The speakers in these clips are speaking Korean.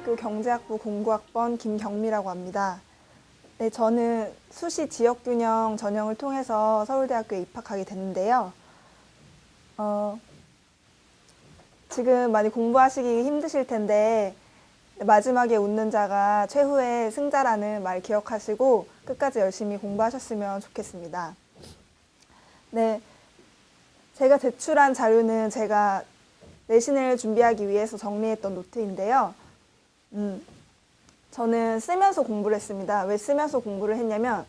서울대학교 경제학부 공부학번 김경미라고 합니다. 네, 저는 수시 지역균형 전형을 통해서 서울대학교에 입학하게 됐는데요. 지금 많이 공부하시기 힘드실 텐데 마지막에 웃는 자가 최후의 승자라는 말 기억하시고 끝까지 열심히 공부하셨으면 좋겠습니다. 네, 제가 제출한 자료는 제가 내신을 준비하기 위해서 정리했던 노트인데요. 저는 쓰면서 공부를 했습니다. 왜 쓰면서 공부를 했냐면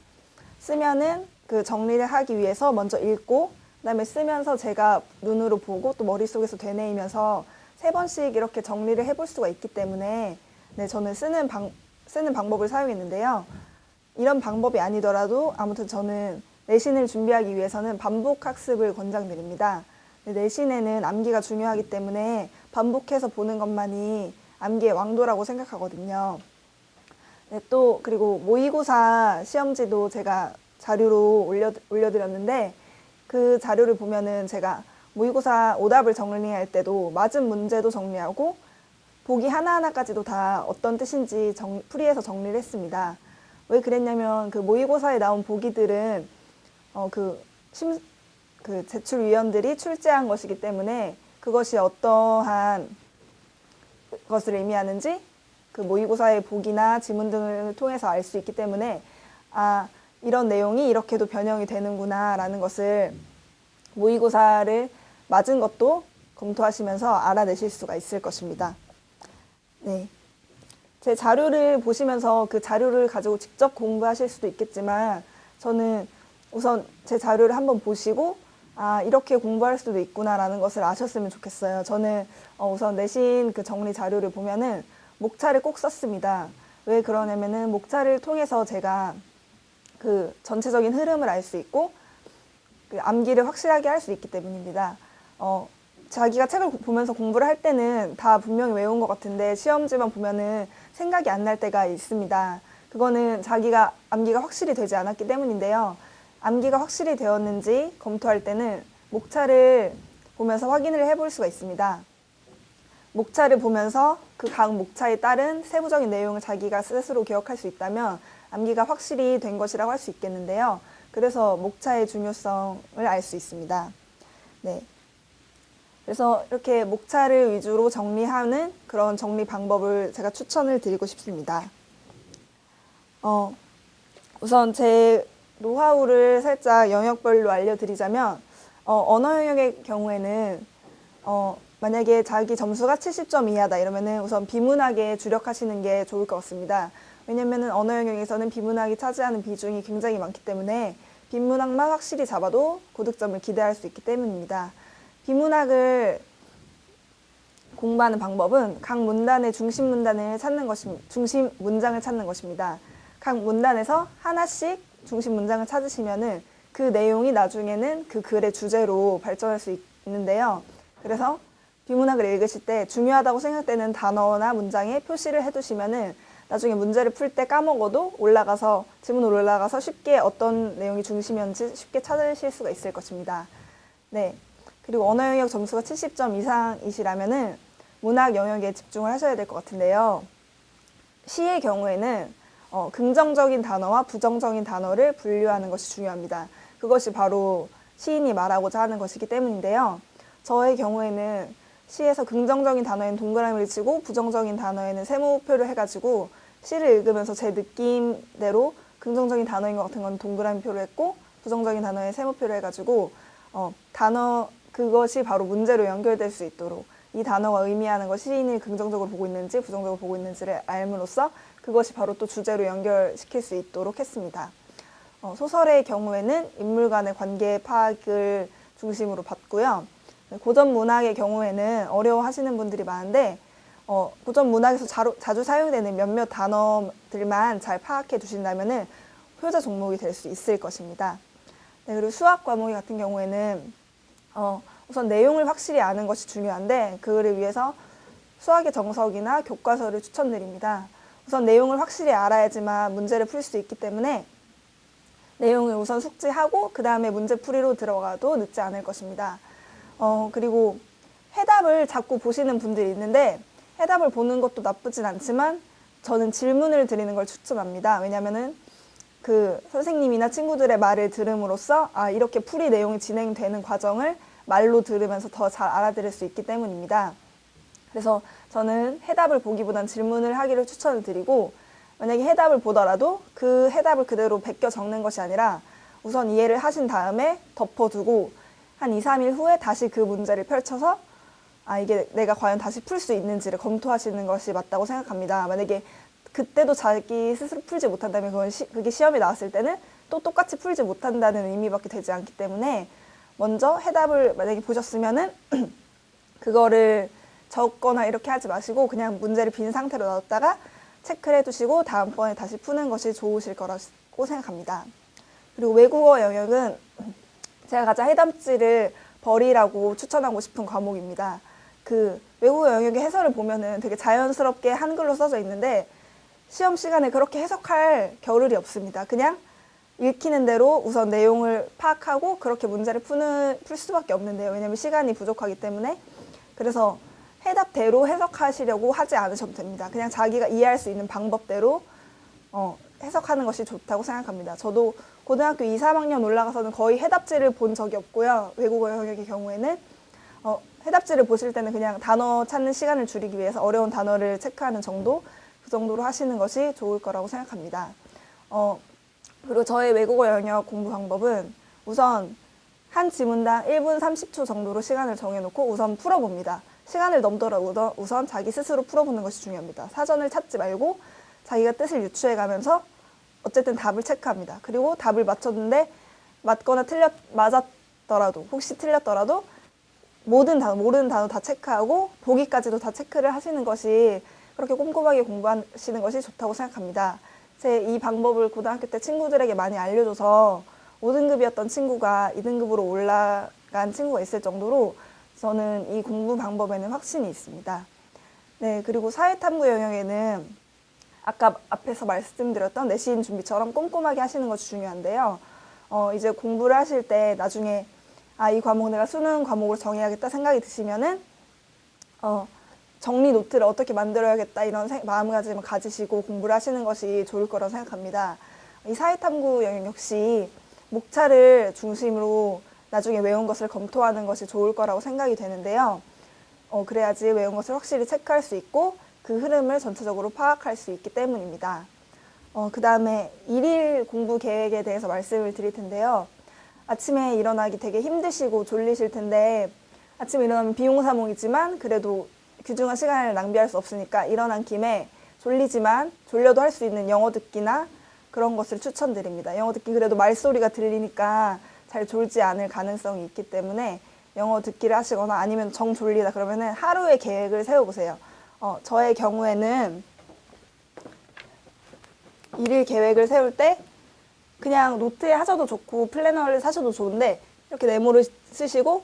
쓰면은 그 정리를 하기 위해서 먼저 읽고 그다음에 쓰면서 제가 눈으로 보고 또 머릿속에서 되뇌이면서 3번씩 이렇게 정리를 해볼 수가 있기 때문에 네, 저는 쓰는 방법을 사용했는데요. 이런 방법이 아니더라도 아무튼 저는 내신을 준비하기 위해서는 반복 학습을 권장드립니다. 내신에는 암기가 중요하기 때문에 반복해서 보는 것만이 암기의 왕도라고 생각하거든요. 네, 또 그리고 모의고사 시험지도 제가 자료로 올려드렸는데 그 자료를 보면은 제가 모의고사 오답을 정리할 때도 맞은 문제도 정리하고 보기 하나하나까지도 다 어떤 뜻인지 풀이해서 정리를 했습니다. 왜 그랬냐면 그 모의고사에 나온 보기들은 그 제출위원들이 출제한 것이기 때문에 그것이 어떠한 것을 의미하는지 그 모의고사의 보기나 지문 등을 통해서 알 수 있기 때문에 이런 내용이 이렇게도 변형이 되는구나 라는 것을 모의고사를 맞은 것도 검토하시면서 알아내실 수가 있을 것입니다. 네. 제 자료를 보시면서 그 자료를 가지고 직접 공부하실 수도 있겠지만 저는 우선 제 자료를 한번 보시고 이렇게 공부할 수도 있구나라는 것을 아셨으면 좋겠어요. 저는 우선 내신 그 정리 자료를 보면은 목차를 꼭 썼습니다. 왜 그러냐면은 목차를 통해서 제가 그 전체적인 흐름을 알 수 있고 그 암기를 확실하게 할 수 있기 때문입니다. 자기가 책을 보면서 공부를 할 때는 다 분명히 외운 것 같은데 시험지만 보면은 생각이 안 날 때가 있습니다. 그거는 자기가 암기가 확실히 되지 않았기 때문인데요. 암기가 확실히 되었는지 검토할 때는 목차를 보면서 확인을 해볼 수가 있습니다. 목차를 보면서 그 각 목차에 따른 세부적인 내용을 자기가 스스로 기억할 수 있다면 암기가 확실히 된 것이라고 할 수 있겠는데요. 그래서 목차의 중요성을 알 수 있습니다. 네. 그래서 이렇게 목차를 위주로 정리하는 그런 정리 방법을 제가 추천을 드리고 싶습니다. 우선 제 노하우를 살짝 영역별로 알려드리자면 언어 영역의 경우에는 만약에 자기 점수가 70점 이하다 이러면은 우선 비문학에 주력하시는 게 좋을 것 같습니다. 왜냐면은 언어 영역에서는 비문학이 차지하는 비중이 굉장히 많기 때문에 비문학만 확실히 잡아도 고득점을 기대할 수 있기 때문입니다. 비문학을 공부하는 방법은 각 문단의 중심 문장을 찾는 것입니다. 각 문단에서 하나씩 중심 문장을 찾으시면은 그 내용이 나중에는 그 글의 주제로 발전할 수 있는데요. 그래서 비문학을 읽으실 때 중요하다고 생각되는 단어나 문장에 표시를 해두시면은 나중에 문제를 풀 때 까먹어도 지문으로 올라가서 쉽게 어떤 내용이 중심이었는지 쉽게 찾으실 수가 있을 것입니다. 네. 그리고 언어 영역 점수가 70점 이상이시라면은 문학 영역에 집중을 하셔야 될 것 같은데요. 시의 경우에는 긍정적인 단어와 부정적인 단어를 분류하는 것이 중요합니다. 그것이 바로 시인이 말하고자 하는 것이기 때문인데요. 저의 경우에는 시에서 긍정적인 단어에는 동그라미를 치고 부정적인 단어에는 세모표를 해가지고 시를 읽으면서 제 느낌대로 긍정적인 단어인 것 같은 건 동그라미표를 했고 부정적인 단어에 세모표를 해가지고 그것이 바로 문제로 연결될 수 있도록 이 단어가 의미하는 것 시인이 긍정적으로 보고 있는지 부정적으로 보고 있는지를 알므로써 그것이 바로 또 주제로 연결시킬 수 있도록 했습니다. 소설의 경우에는 인물 간의 관계 파악을 중심으로 봤고요. 고전 문학의 경우에는 어려워하시는 분들이 많은데 고전 문학에서 자주 사용되는 몇몇 단어들만 잘 파악해 두신다면 효자 종목이 될 수 있을 것입니다. 네, 그리고 수학 과목 같은 경우에는 우선 내용을 확실히 아는 것이 중요한데 그를 위해서 수학의 정석이나 교과서를 추천드립니다. 우선 내용을 확실히 알아야지만 문제를 풀 수 있기 때문에 내용을 우선 숙지하고 그 다음에 문제풀이로 들어가도 늦지 않을 것입니다. 그리고 해답을 자꾸 보시는 분들이 있는데 해답을 보는 것도 나쁘진 않지만 저는 질문을 드리는 걸 추천합니다. 왜냐면은 그 선생님이나 친구들의 말을 들음으로써 이렇게 풀이 내용이 진행되는 과정을 말로 들으면서 더 잘 알아들을 수 있기 때문입니다. 그래서 저는 해답을 보기보단 질문을 하기를 추천을 드리고, 만약에 해답을 보더라도 그 해답을 그대로 베껴 적는 것이 아니라 우선 이해를 하신 다음에 덮어두고 한 2, 3일 후에 다시 그 문제를 펼쳐서 이게 내가 과연 다시 풀 수 있는지를 검토하시는 것이 맞다고 생각합니다. 만약에 그때도 자기 스스로 풀지 못한다면 그게 시험에 나왔을 때는 또 똑같이 풀지 못한다는 의미밖에 되지 않기 때문에 먼저 해답을 만약에 보셨으면은 그거를 적거나 이렇게 하지 마시고 그냥 문제를 빈 상태로 놔뒀다가 체크를 해두시고 다음번에 다시 푸는 것이 좋으실 거라고 생각합니다. 그리고 외국어 영역은 제가 가장 해답지를 버리라고 추천하고 싶은 과목입니다. 그 외국어 영역의 해설을 보면은 되게 자연스럽게 한글로 써져 있는데 시험 시간에 그렇게 해석할 겨를이 없습니다. 그냥 읽히는 대로 우선 내용을 파악하고 그렇게 문제를 풀 수밖에 없는데요. 왜냐하면 시간이 부족하기 때문에. 그래서 해답대로 해석하시려고 하지 않으셔도 됩니다. 그냥 자기가 이해할 수 있는 방법대로 해석하는 것이 좋다고 생각합니다. 저도 고등학교 2, 3학년 올라가서는 거의 해답지를 본 적이 없고요. 외국어 영역의 경우에는 해답지를 보실 때는 그냥 단어 찾는 시간을 줄이기 위해서 어려운 단어를 체크하는 정도, 그 정도로 하시는 것이 좋을 거라고 생각합니다. 그리고 저의 외국어 영역 공부 방법은 우선 한 지문당 1분 30초 정도로 시간을 정해놓고 우선 풀어봅니다. 시간을 넘더라도 우선 자기 스스로 풀어보는 것이 중요합니다. 사전을 찾지 말고 자기가 뜻을 유추해가면서 어쨌든 답을 체크합니다. 그리고 답을 맞췄는데 맞거나 맞았더라도 혹시 틀렸더라도 모르는 단어 다 체크하고 보기까지도 다 체크를 하시는 것이 그렇게 꼼꼼하게 공부하시는 것이 좋다고 생각합니다. 제 이 방법을 고등학교 때 친구들에게 많이 알려줘서 5등급이었던 친구가 2등급으로 올라간 친구가 있을 정도로 저는 이 공부 방법에는 확신이 있습니다. 네, 그리고 사회탐구 영역에는 아까 앞에서 말씀드렸던 내신 준비처럼 꼼꼼하게 하시는 것이 중요한데요. 이제 공부를 하실 때 나중에 이 과목 내가 수능 과목으로 정해야겠다 생각이 드시면은 정리 노트를 어떻게 만들어야겠다 이런 마음가짐을 가지시고 공부를 하시는 것이 좋을 거라고 생각합니다. 이 사회탐구 영역 역시 목차를 중심으로 나중에 외운 것을 검토하는 것이 좋을 거라고 생각이 되는데요. 그래야지 외운 것을 확실히 체크할 수 있고 그 흐름을 전체적으로 파악할 수 있기 때문입니다. 그 다음에 일일 공부 계획에 대해서 말씀을 드릴 텐데요. 아침에 일어나기 되게 힘드시고 졸리실 텐데 아침에 일어나면 비몽사몽이지만 그래도 귀중한 시간을 낭비할 수 없으니까 일어난 김에 졸리지만 졸려도 할 수 있는 영어 듣기나 그런 것을 추천드립니다. 영어 듣기 그래도 말소리가 들리니까 잘 졸지 않을 가능성이 있기 때문에 영어 듣기를 하시거나 아니면 정 졸리다 그러면은 하루의 계획을 세워보세요. 저의 경우에는 일일 계획을 세울 때 그냥 노트에 하셔도 좋고 플래너를 사셔도 좋은데 이렇게 메모를 쓰시고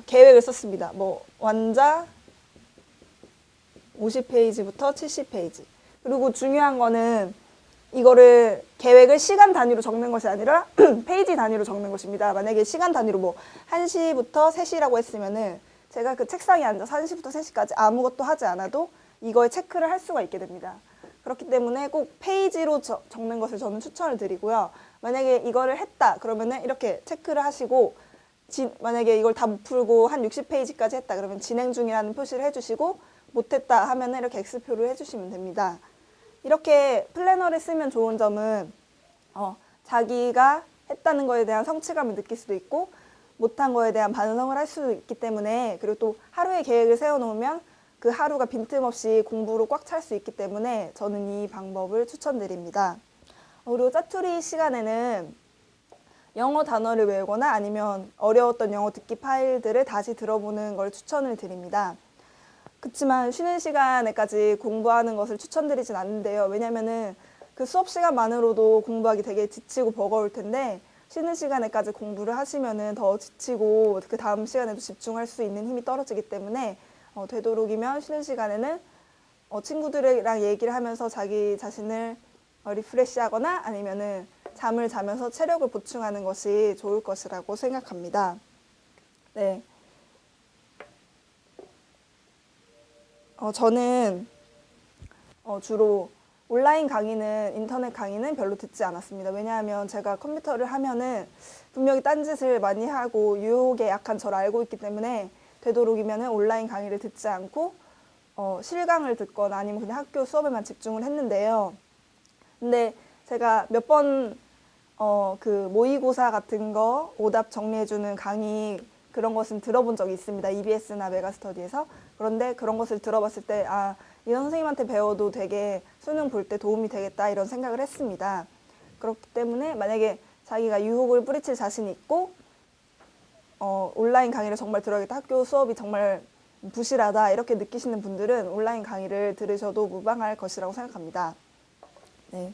계획을 썼습니다. 뭐 완자 50페이지부터 70페이지. 그리고 중요한 거는 이거를 계획을 시간 단위로 적는 것이 아니라 페이지 단위로 적는 것입니다. 만약에 시간 단위로 뭐 1시부터 3시라고 했으면은 제가 그 책상에 앉아서 1시부터 3시까지 아무것도 하지 않아도 이거에 체크를 할 수가 있게 됩니다. 그렇기 때문에 꼭 페이지로 적는 것을 저는 추천을 드리고요. 만약에 이거를 했다 그러면은 이렇게 체크를 하시고 만약에 이걸 다 못 풀고 한 60페이지까지 했다 그러면 진행 중이라는 표시를 해주시고 못했다 하면은 이렇게 X표를 해주시면 됩니다. 이렇게 플래너를 쓰면 좋은 점은 자기가 했다는 거에 대한 성취감을 느낄 수도 있고 못한 거에 대한 반성을 할 수 있기 때문에 그리고 또 하루의 계획을 세워놓으면 그 하루가 빈틈없이 공부로 꽉 찰 수 있기 때문에 저는 이 방법을 추천드립니다. 그리고 짜투리 시간에는 영어 단어를 외우거나 아니면 어려웠던 영어 듣기 파일들을 다시 들어보는 걸 추천을 드립니다. 그렇지만 쉬는 시간에까지 공부하는 것을 추천드리진 않는데요. 왜냐면은 그 수업 시간만으로도 공부하기 되게 지치고 버거울 텐데 쉬는 시간에까지 공부를 하시면은 더 지치고 그 다음 시간에도 집중할 수 있는 힘이 떨어지기 때문에 되도록이면 쉬는 시간에는 친구들이랑 얘기를 하면서 자기 자신을 리프레시하거나 아니면은 잠을 자면서 체력을 보충하는 것이 좋을 것이라고 생각합니다. 네. 저는 주로 온라인 강의는, 인터넷 강의는 별로 듣지 않았습니다. 왜냐하면 제가 컴퓨터를 하면은 분명히 딴짓을 많이 하고 유혹에 약한 저를 알고 있기 때문에 되도록이면은 온라인 강의를 듣지 않고 실강을 듣거나 아니면 그냥 학교 수업에만 집중을 했는데요. 근데 제가 몇 번 그 모의고사 같은 거 오답 정리해주는 강의 그런 것은 들어본 적이 있습니다. EBS나 메가스터디에서. 그런데 그런 것을 들어봤을 때 이런 선생님한테 배워도 되게 수능 볼 때 도움이 되겠다 이런 생각을 했습니다. 그렇기 때문에 만약에 자기가 유혹을 뿌리칠 자신이 있고 온라인 강의를 정말 들어야겠다, 학교 수업이 정말 부실하다 이렇게 느끼시는 분들은 온라인 강의를 들으셔도 무방할 것이라고 생각합니다. 네.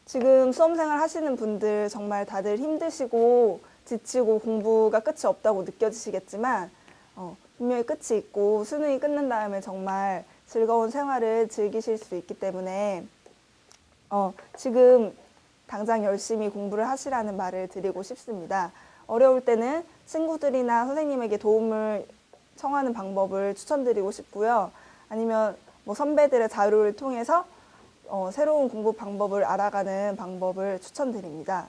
지금 수험생활 하시는 분들 정말 다들 힘드시고 지치고 공부가 끝이 없다고 느껴지시겠지만 분명히 끝이 있고 수능이 끝난 다음에 정말 즐거운 생활을 즐기실 수 있기 때문에 지금 당장 열심히 공부를 하시라는 말을 드리고 싶습니다. 어려울 때는 친구들이나 선생님에게 도움을 청하는 방법을 추천드리고 싶고요. 아니면 선배들의 자료를 통해서 새로운 공부 방법을 알아가는 방법을 추천드립니다.